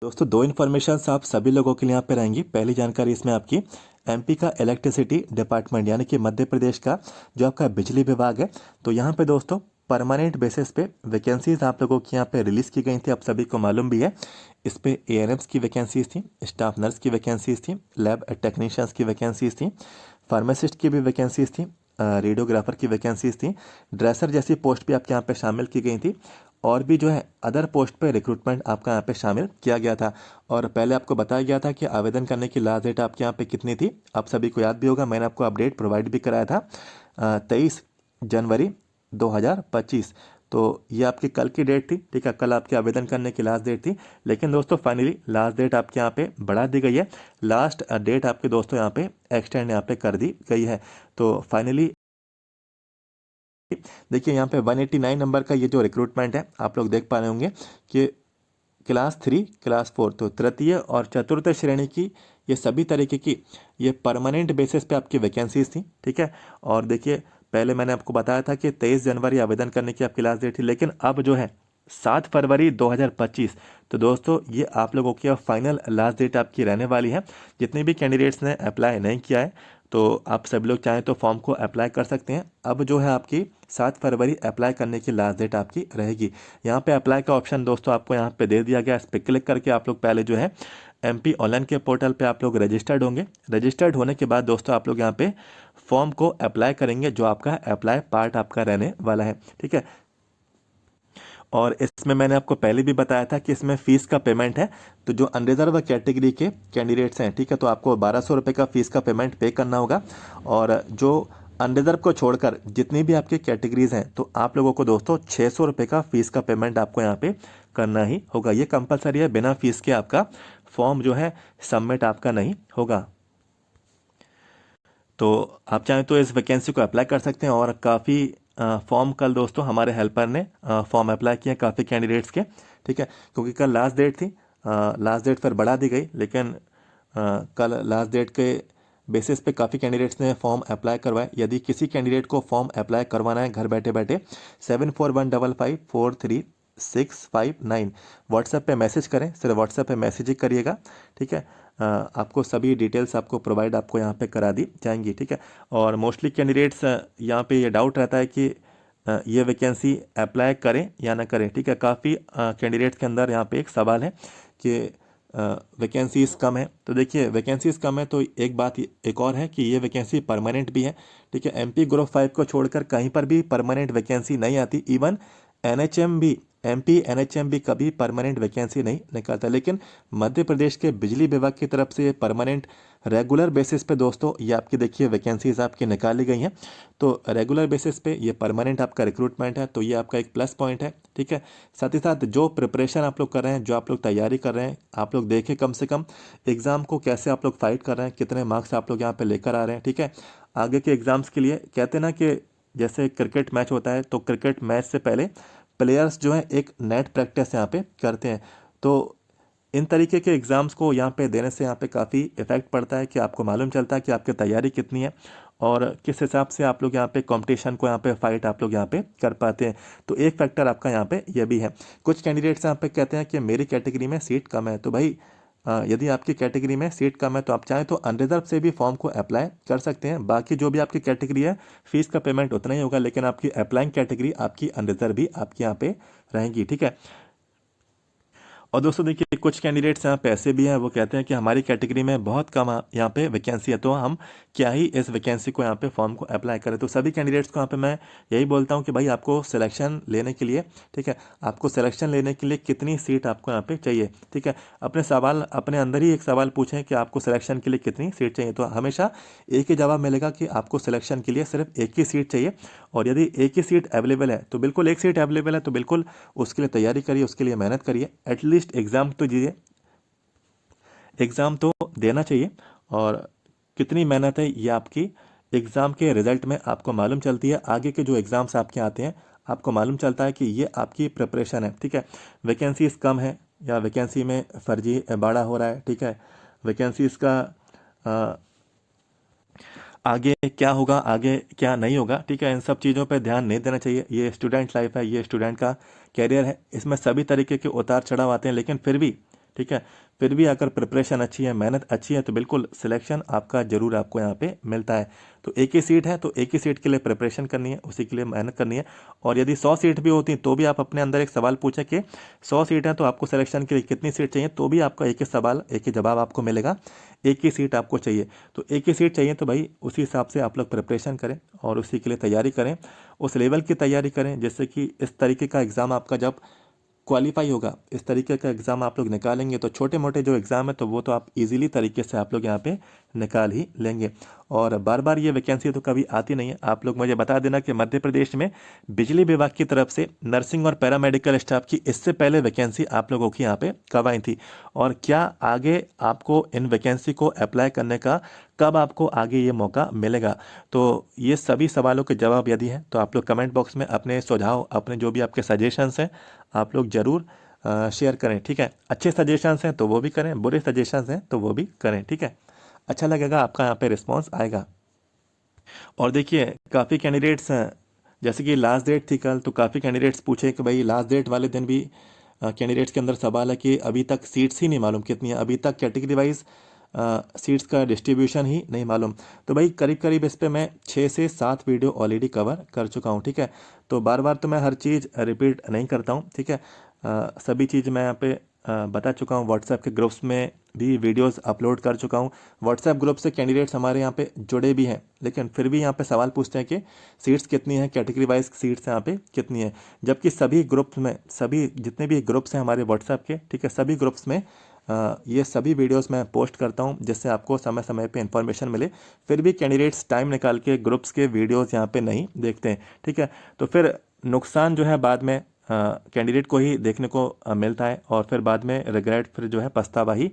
दोस्तों दो इन्फॉर्मेशन आप सभी लोगों के लिए यहाँ पे रहेंगी। पहली जानकारी इसमें आपकी एमपी का इलेक्ट्रिसिटी डिपार्टमेंट यानी कि मध्य प्रदेश का जो आपका बिजली विभाग है, तो यहाँ पे दोस्तों परमानेंट बेसिस पे वैकेंसीज आप लोगों की यहाँ पे रिलीज़ की गई थी। आप सभी को मालूम भी है, इस पे एएनएम्स की वैकेंसीज थी, स्टाफ नर्स की वैकेंसीज थी, लैब टेक्नीशियंस की वैकेंसीज थी, फार्मासिस्ट की भी वैकेंसीज थी, रेडियोग्राफर की वैकेंसीज थी, ड्रेसर जैसी पोस्ट भी आपके यहाँ पे शामिल की गई थी, और भी जो है अदर पोस्ट पे रिक्रूटमेंट आपका यहाँ पे शामिल किया गया था। और पहले आपको बताया गया था कि आवेदन करने की लास्ट डेट आपके यहाँ पे कितनी थी। आप सभी को याद भी होगा, मैंने आपको अपडेट प्रोवाइड भी कराया था 23 जनवरी 2025। तो ये आपकी कल की डेट थी, ठीक है, कल आपके आवेदन करने की लास्ट डेट थी। लेकिन दोस्तों फाइनली लास्ट डेट आपके यहाँ पे बढ़ा दी गई है। लास्ट डेट आपके दोस्तों यहाँ पे एक्सटेंड यहाँ पे कर दी गई है। तो फाइनली देखिए यहाँ पे 189 नंबर का ये जो रिक्रूटमेंट है, आप लोग देख पा रहे होंगे कि क्लास 3 क्लास 4 तो तृतीय और चतुर्थ श्रेणी की ये सभी तरीके की ये परमानेंट बेसिस पे आपकी वैकेंसीज थी, ठीक है। और देखिए पहले मैंने आपको बताया था कि 23 जनवरी आवेदन करने की आपकी लास्ट डेट थी, लेकिन अब जो है 7 फरवरी 2025। तो दोस्तों ये आप लोगों की अब फाइनल लास्ट डेट आपकी रहने वाली है। जितने भी कैंडिडेट्स ने अप्लाई नहीं किया है, तो आप सभी लोग चाहें तो फॉर्म को अप्लाई कर सकते हैं। अब जो है आपकी 7 फरवरी अप्लाई करने की लास्ट डेट आपकी रहेगी। यहाँ पे अप्लाई का ऑप्शन दोस्तों आपको यहाँ पे दे दिया गया। इस पर क्लिक करके आप लोग पहले जो है एमपी ऑनलाइन के पोर्टल पे आप लोग रजिस्टर्ड होंगे। रजिस्टर्ड होने के बाद दोस्तों आप लोग यहाँ पे फॉर्म को अप्लाई करेंगे, जो आपका अप्लाई पार्ट आपका रहने वाला है, ठीक है। और इसमें मैंने आपको पहले भी बताया था कि इसमें फ़ीस का पेमेंट है। तो जो अनरिजर्व कैटेगरी के कैंडिडेट्स हैं, ठीक है, तो आपको 1200 रुपये का फ़ीस का पेमेंट पे करना होगा। और जो अनरिजर्व को छोड़कर जितनी भी आपकी कैटेगरीज हैं, तो आप लोगों को दोस्तों 600 रुपये का फ़ीस का पेमेंट आपको यहाँ पे करना ही होगा। ये कंपलसरी है, बिना फीस के आपका फॉर्म जो है सबमिट आपका नहीं होगा। तो आप चाहें तो इस वैकेंसी को अप्लाई कर सकते हैं। और काफ़ी फॉर्म कल दोस्तों हमारे हेल्पर ने फॉर्म अप्लाई किए काफ़ी कैंडिडेट्स के, ठीक है, क्योंकि कल लास्ट डेट थी। लास्ट डेट फिर बढ़ा दी गई, लेकिन कल लास्ट डेट के बेसिस पे काफ़ी कैंडिडेट्स ने फॉर्म अप्लाई करवाए। यदि किसी कैंडिडेट को फॉर्म अप्लाई करवाना है घर बैठे बैठे, 7415543659 व्हाट्सएप पे मैसेज करें। सिर्फ व्हाट्सएप पे मैसेज ही करिएगा, ठीक है। आपको सभी डिटेल्स आपको प्रोवाइड आपको यहाँ पे करा दी जाएंगी, ठीक है। और मोस्टली कैंडिडेट्स यहाँ पे ये डाउट रहता है कि ये वैकेंसी अप्लाई करें या ना करें, ठीक है। काफ़ी कैंडिडेट्स के अंदर यहाँ पे एक सवाल है कि वैकेंसीज कम है। तो देखिए वैकेंसीज कम है तो एक बात एक और है कि ये वैकेंसी परमानेंट भी है, ठीक है। एमपी ग्रुप 5 को छोड़कर कहीं पर भी परमानेंट वैकेंसी नहीं आती। इवन एनएचएम भी, एमपी एनएचएम भी कभी परमानेंट वैकेंसी नहीं निकालता। लेकिन मध्य प्रदेश के बिजली विभाग की तरफ से परमानेंट रेगुलर बेसिस पे दोस्तों ये आपकी देखिए वैकेंसीज आपकी निकाली गई हैं। तो रेगुलर बेसिस पे ये परमानेंट आपका रिक्रूटमेंट है, तो ये आपका एक प्लस पॉइंट है, ठीक है। साथ ही साथ जो प्रिपरेशन आप लोग कर रहे हैं, जो आप लोग तैयारी कर रहे हैं, आप लोग देखें कम से कम एग्ज़ाम को कैसे आप लोग फाइट कर रहे हैं, कितने मार्क्स आप लोग यहाँ पे लेकर आ रहे हैं, ठीक है। आगे के एग्ज़ाम्स के लिए कहते हैं ना कि जैसे क्रिकेट मैच होता है, तो क्रिकेट मैच से पहले प्लेयर्स जो है एक नेट प्रैक्टिस यहाँ पे करते हैं। तो इन तरीके के एग्ज़ाम्स को यहाँ पे देने से यहाँ पे काफ़ी इफेक्ट पड़ता है कि आपको मालूम चलता है कि आपकी तैयारी कितनी है और किस हिसाब से आप लोग यहाँ पे कंपटीशन को यहाँ पे फाइट आप लोग यहाँ पे कर पाते हैं। तो एक फैक्टर आपका यहाँ पे ये भी है। कुछ कैंडिडेट्स यहाँ पे कहते हैं कि मेरी कैटेगरी में सीट कम है, तो भाई यदि आपकी कैटेगरी में सीट कम है तो आप चाहें तो अनरिजर्व से भी फॉर्म को अप्लाई कर सकते हैं। बाकी जो भी आपकी कैटेगरी है फीस का पेमेंट उतना ही होगा, लेकिन आपकी अप्लाइंग कैटेगरी आपकी अनरिजर्व भी आपके यहाँ पे रहेंगी, ठीक है। और दोस्तों देखिए कुछ कैंडिडेट्स यहाँ पे ऐसे भी हैं, वो कहते हैं कि हमारी कैटेगरी में बहुत कम यहाँ पे वैकेंसी है, तो हम क्या ही इस वैकेंसी को यहाँ पे फॉर्म को अप्लाई करें। तो सभी कैंडिडेट्स को यहाँ पे मैं यही बोलता हूँ कि भाई आपको सिलेक्शन लेने के लिए, ठीक है, आपको सिलेक्शन लेने के लिए कितनी सीट आपको यहाँ पे चाहिए, ठीक है। अपने सवाल अपने अंदर ही एक सवाल पूछें कि आपको सिलेक्शन के लिए कितनी सीट चाहिए, तो हमेशा एक ही जवाब मिलेगा कि आपको सिलेक्शन के लिए सिर्फ एक ही सीट चाहिए। और यदि एक ही सीट अवेलेबल है तो बिल्कुल, एक सीट अवेलेबल है तो बिल्कुल उसके लिए तैयारी करिए, उसके लिए मेहनत करिए, एटलीस्ट एग्ज़ाम तो दीजिए, एग्ज़ाम तो देना चाहिए। और कितनी मेहनत है ये आपकी एग्ज़ाम के रिज़ल्ट में आपको मालूम चलती है। आगे के जो एग्ज़ाम्स आपके आते हैं आपको मालूम चलता है कि ये आपकी प्रिपरेशन है, ठीक है। वैकेंसीज कम है या वैकेंसी में फर्जी बाड़ा हो रहा है, ठीक है, वैकेंसीज का आगे क्या होगा आगे क्या नहीं होगा, ठीक है, इन सब चीज़ों पे ध्यान नहीं देना चाहिए। ये स्टूडेंट लाइफ है, ये स्टूडेंट का कैरियर है, इसमें सभी तरीके के उतार चढ़ाव आते हैं, लेकिन फिर भी ठीक है। फिर भी अगर प्रिपरेशन अच्छी है, मेहनत अच्छी है, तो बिल्कुल सिलेक्शन आपका ज़रूर आपको यहाँ पे मिलता है। तो एक ही सीट है तो एक ही सीट के लिए प्रिपरेशन करनी है, उसी के लिए मेहनत करनी है। और यदि 100 सीट भी होती तो भी आप अपने अंदर एक सवाल पूछें कि 100 सीट है तो आपको सिलेक्शन के लिए कितनी सीट चाहिए, तो भी आपका एक ही सवाल, एक ही जवाब आपको मिलेगा, एक ही सीट आपको चाहिए। तो एक ही सीट चाहिए तो भाई उसी हिसाब से आप लोग प्रिपरेशन करें और उसी के लिए तैयारी करें, उस लेवल की तैयारी करें जिससे कि इस तरीके का एग्ज़ाम आपका जब क्वालिफाई होगा, इस तरीके का एग्ज़ाम आप लोग निकालेंगे तो छोटे मोटे जो एग्ज़ाम है तो वो तो आप इजीली तरीके से आप लोग यहाँ पे निकाल ही लेंगे। और बार बार ये वैकेंसी तो कभी आती नहीं है। आप लोग मुझे बता देना कि मध्य प्रदेश में बिजली विभाग की तरफ से नर्सिंग और पैरामेडिकल स्टाफ की इससे पहले वैकेंसी आप लोगों की यहाँ पे कब आई थी, और क्या आगे आपको इन वैकेंसी को अप्लाई करने का कब आपको आगे ये मौका मिलेगा। तो ये सभी सवालों के जवाब यदि हैं तो आप लोग कमेंट बॉक्स में अपने सुझाव, अपने जो भी आपके सजेशंस हैं आप लोग ज़रूर शेयर करें, ठीक है। अच्छे सजेशंस हैं तो वो भी करें, बुरे सजेशंस हैं तो वो भी करें, ठीक है। अच्छा लगेगा, आपका यहाँ पे रिस्पॉन्स आएगा। और देखिए काफ़ी कैंडिडेट्स हैं, जैसे कि लास्ट डेट थी कल, तो काफ़ी कैंडिडेट्स पूछे कि भाई लास्ट डेट वाले दिन भी कैंडिडेट्स के अंदर सवाल है कि अभी तक सीट्स ही नहीं मालूम कितनी है, अभी तक कैटेगरी वाइज सीट्स का डिस्ट्रीब्यूशन ही नहीं मालूम। तो भाई करीब करीब इस पे मैं 6 से 7 वीडियो ऑलरेडी कवर कर चुका हूँ, ठीक है। तो बार बार तो मैं हर चीज़ रिपीट नहीं करता हूँ, ठीक है। सभी चीज़ मैं यहाँ पे बता चुका हूँ, व्हाट्सएप के ग्रुप्स में भी वीडियोस अपलोड कर चुका हूँ। व्हाट्सएप ग्रुप से कैंडिडेट्स हमारे यहाँ पे जुड़े भी हैं, लेकिन फिर भी यहाँ पे सवाल पूछते हैं कि सीट्स कितनी हैं, कैटेगरी वाइज सीट्स यहाँ पे कितनी है, जबकि सभी ग्रुप्स में, सभी जितने भी ग्रुप्स हैं हमारे व्हाट्सएप के, ठीक है, सभी ग्रुप्स में ये सभी वीडियोस मैं पोस्ट करता हूँ जिससे आपको समय समय पे इन्फॉर्मेशन मिले। फिर भी कैंडिडेट्स टाइम निकाल के ग्रुप्स के वीडियोस यहाँ पे नहीं देखते हैं, ठीक है। तो फिर नुकसान जो है बाद में कैंडिडेट को ही देखने को मिलता है, और फिर बाद में रिग्रेट, फिर जो है पछतावा ही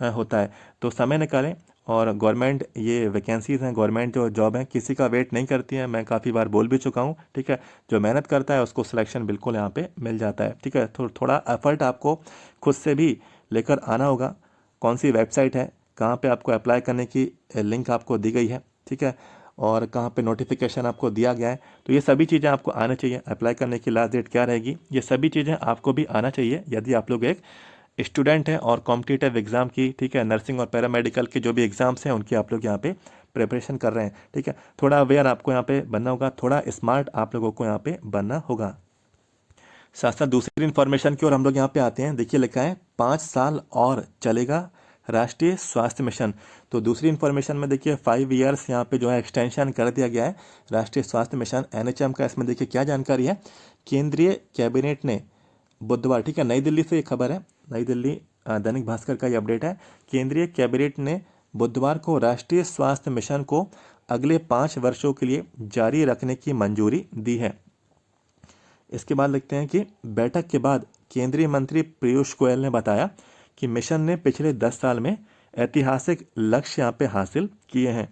होता है। तो समय निकालें, और गवर्नमेंट ये वैकेंसीज़ हैं, गवर्नमेंट जो जॉब है किसी का वेट नहीं करती है, मैं काफ़ी बार बोल भी चुका हूँ, ठीक है। जो मेहनत करता है उसको सिलेक्शन बिल्कुल यहाँ पे मिल जाता है, ठीक है। थोड़ा एफर्ट आपको खुद से भी लेकर आना होगा। कौन सी वेबसाइट है, कहाँ पे आपको अप्लाई करने की लिंक आपको दी गई है, ठीक है, और कहाँ पे नोटिफिकेशन आपको दिया गया है, तो ये सभी चीज़ें आपको आना चाहिए। अप्लाई करने की लास्ट डेट क्या रहेगी, ये सभी चीज़ें आपको भी आना चाहिए यदि आप लोग एक स्टूडेंट हैं और कॉम्पिटिटिव एग्ज़ाम की, ठीक है, नर्सिंग और पैरामेडिकल के जो भी एग्ज़ाम्स हैं उनकी आप लोग यहाँ पे प्रिपरेशन कर रहे हैं, ठीक है। थोड़ा अवेयर आपको यहाँ पे बनना होगा, थोड़ा स्मार्ट आप लोगों को यहाँ पे बनना होगा। साथ साथ दूसरी इन्फॉर्मेशन की ओर हम लोग यहाँ पे आते हैं। देखिए लिखा है 5 साल और चलेगा राष्ट्रीय स्वास्थ्य मिशन। तो दूसरी इन्फॉर्मेशन में देखिए 5 ईयर्स यहाँ पे जो है एक्सटेंशन कर दिया गया है राष्ट्रीय स्वास्थ्य मिशन NHM का। इसमें देखिए क्या जानकारी है, केंद्रीय कैबिनेट ने बुधवार, ठीक है, नई दिल्ली से ये खबर है, नई दिल्ली दैनिक भास्कर का ये अपडेट है। केंद्रीय कैबिनेट ने बुधवार को राष्ट्रीय स्वास्थ्य मिशन को अगले 5 वर्षों के लिए जारी रखने की मंजूरी दी है। इसके बाद लिखते हैं कि बैठक के बाद केंद्रीय मंत्री पीयूष गोयल ने बताया कि मिशन ने पिछले 10 साल में ऐतिहासिक लक्ष्य यहाँ पे हासिल किए हैं।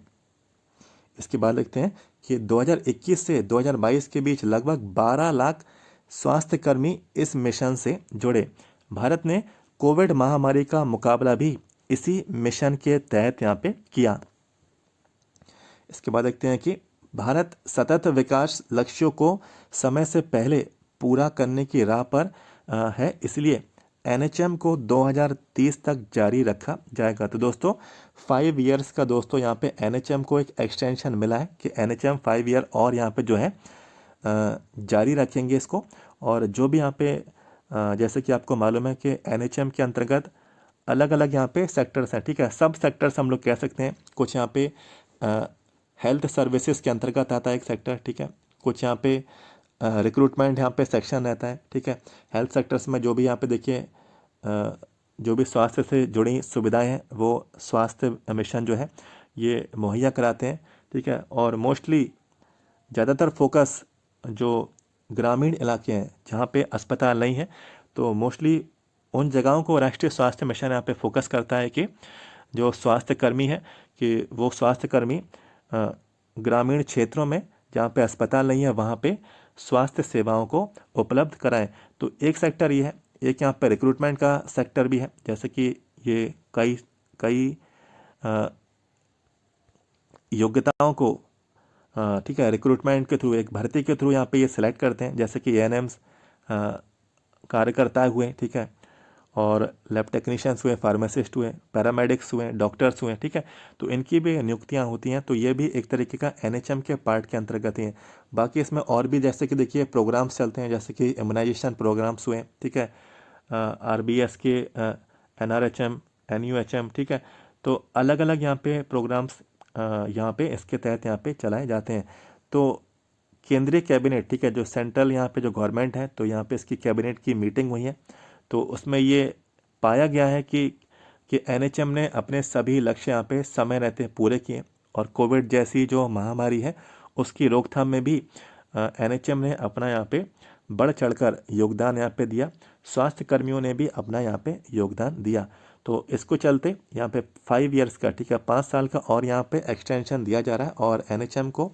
इसके बाद लिखते हैं कि 2021 से 2022 के बीच लगभग 12 लाख स्वास्थ्यकर्मी इस मिशन से जुड़े। भारत ने कोविड महामारी का मुकाबला भी इसी मिशन के तहत यहाँ पे किया। इसके बाद देखते हैं कि भारत सतत विकास लक्ष्यों को समय से पहले पूरा करने की राह पर है, इसलिए NHM को 2030 तक जारी रखा जाएगा। तो दोस्तों 5 ईयर्स का दोस्तों यहाँ पे NHM को एक एक्सटेंशन मिला है कि NHM 5 ईयर और यहाँ पे जो है जारी रखेंगे इसको। और जो भी यहाँ पे जैसे कि आपको मालूम है कि NHM के अंतर्गत अलग अलग यहाँ पे सेक्टर्स हैं, ठीक है, सब सेक्टर्स हम लोग कह सकते हैं। कुछ यहाँ पे हेल्थ सर्विसेज के अंतर्गत आता है एक सेक्टर, ठीक है, कुछ यहाँ पे रिक्रूटमेंट यहाँ पे सेक्शन रहता है, ठीक है। हेल्थ सेक्टर्स में जो भी यहाँ पे देखिए जो भी स्वास्थ्य से जुड़ी सुविधाएं हैं वो स्वास्थ्य मिशन जो है ये मुहैया कराते हैं, ठीक है। और मोस्टली ज़्यादातर फोकस जो ग्रामीण इलाके हैं जहाँ पे अस्पताल नहीं है, तो मोस्टली उन जगहों को राष्ट्रीय स्वास्थ्य मिशन यहाँ पे फोकस करता है कि जो स्वास्थ्यकर्मी है कि वो स्वास्थ्यकर्मी ग्रामीण क्षेत्रों में जहाँ पे अस्पताल नहीं है वहाँ पे स्वास्थ्य सेवाओं को उपलब्ध कराएं। तो एक सेक्टर ये है, एक यहाँ पे रिक्रूटमेंट का सेक्टर भी है, जैसे कि ये कई कई योग्यताओं को ठीक है रिक्रूटमेंट के थ्रू, एक भर्ती के थ्रू यहाँ पे ये सिलेक्ट करते हैं, जैसे कि ANMs कार्यकर्ता हुए, ठीक है, और लैब टेक्नीशियंस हुए, फार्मासिस्ट हुए, पैरामेडिक्स हुए, डॉक्टर्स हुए, ठीक है। तो इनकी भी नियुक्तियां होती हैं, तो ये भी एक तरीके का एनएचएम के पार्ट के अंतर्गत ही हैं। बाकी इसमें और भी जैसे कि देखिए प्रोग्राम्स चलते हैं, जैसे कि इम्यूनाइजेशन प्रोग्राम्स हुए, ठीक है, आरबीएस के, एनआरएचएम, एनयूएचएम, ठीक है। तो अलग अलग यहाँ पे प्रोग्राम्स यहाँ पे इसके तहत यहाँ पे चलाए जाते हैं। तो केंद्रीय कैबिनेट, ठीक है, जो सेंट्रल यहाँ पे जो गवर्नमेंट है, तो यहाँ पे इसकी कैबिनेट की मीटिंग हुई है। तो उसमें ये पाया गया है कि एनएचएम ने अपने सभी लक्ष्य यहाँ पे समय रहते पूरे किए, और कोविड जैसी जो महामारी है उसकी रोकथाम में भी एनएचएम ने अपना यहाँ पे बढ़ चढ़कर योगदान यहाँ पे दिया। स्वास्थ्य कर्मियों ने भी अपना यहाँ पे योगदान दिया। तो इसको चलते यहाँ पे 5 ईयर्स का, ठीक है, 5 साल का और यहाँ पे एक्सटेंशन दिया जा रहा है, और एनएचएम को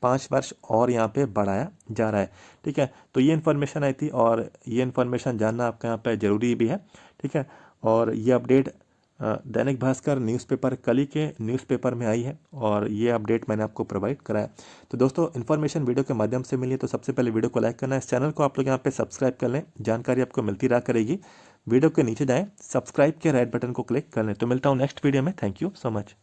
5 वर्ष और यहाँ पे बढ़ाया जा रहा है, ठीक है। तो ये इन्फॉर्मेशन आई थी, और ये इन्फॉर्मेशन जानना आपका यहाँ पे ज़रूरी भी है, ठीक है। और ये अपडेट दैनिक भास्कर न्यूज़पेपर कल ही के न्यूज़पेपर में आई है, और ये अपडेट मैंने आपको प्रोवाइड कराया। तो दोस्तों, इन्फॉर्मेशन वीडियो के माध्यम से मिली है, तो सबसे पहले वीडियो को लाइक करना है, इस चैनल को आप लोग यहाँ पे सब्सक्राइब कर लें, जानकारी आपको मिलती रहा करेगी। वीडियो के नीचे जाएँ, सब्सक्राइब के रेड बटन को क्लिक कर लें। तो मिलता हूँ नेक्स्ट वीडियो में। Thank you so much.